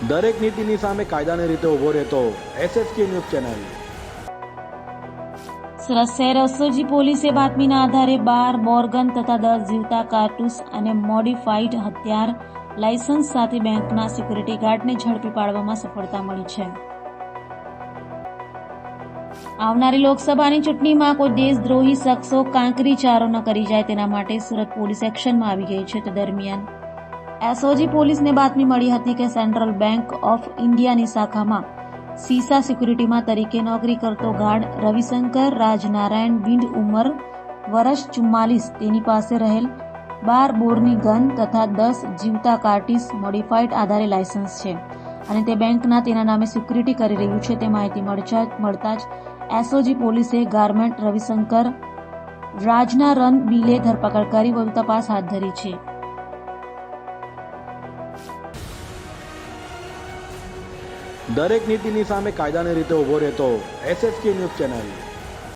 દરેક નીતિની સામે કાયદાની રીતે ઊભો રહેતો SSK ન્યૂઝ ચેનલ। સુરત શહેર એસઓજી પોલીસે બાતમીના આધારે 12 બોરગન તથા 10 જીવતા કારતૂસ અને મોડિફાઈડ હથિયાર લાયસન્સ સાથે બેંકના સિક્યુરિટી ગાર્ડને ઝડપી પાડવામાં સફળતા મળી છે। આવનારી લોકસભાની ચૂંટણીમાં કોઈ દેશદ્રોહી શખ્સો કાંકરીચારો ન કરી જાય તેના માટે સુરત પોલીસ એક્શનમાં આવી ગઈ છે। તે દરમિયાન એસઓજી પોલીસને બાતમી મળી હતી કે સેન્ટ્રલ બેંક ઓફ ઇન્ડિયાની શાખામાં સીસા સિક્યુરિટીમાં તરીકે નોકરી કરતો ગાર્ડ રવિશંકર રાજનારાયણ વિંડ ઉંમર વર્ષ 44 તેની પાસે રહેલ 12 બોરની ગન તથા 10 જીવતા કાર્ટીસ મોડિફાઈડ આધારે લાયસન્સ છે અને તે બેંકના તેના નામે સિક્યુરિટી કરી રહ્યું છે તે માહિતી મળતા જ એસઓજી પોલીસે ગાર્મેન્ટ રવિશંકર રાજના રન બિલે ધરપકડ કરી વધુ તપાસ હાથ ધરી છે। દરેક નીતિની સામે કાયદાની રીતે ઊભો રહેતો SSK ન્યૂઝ ચેનલ।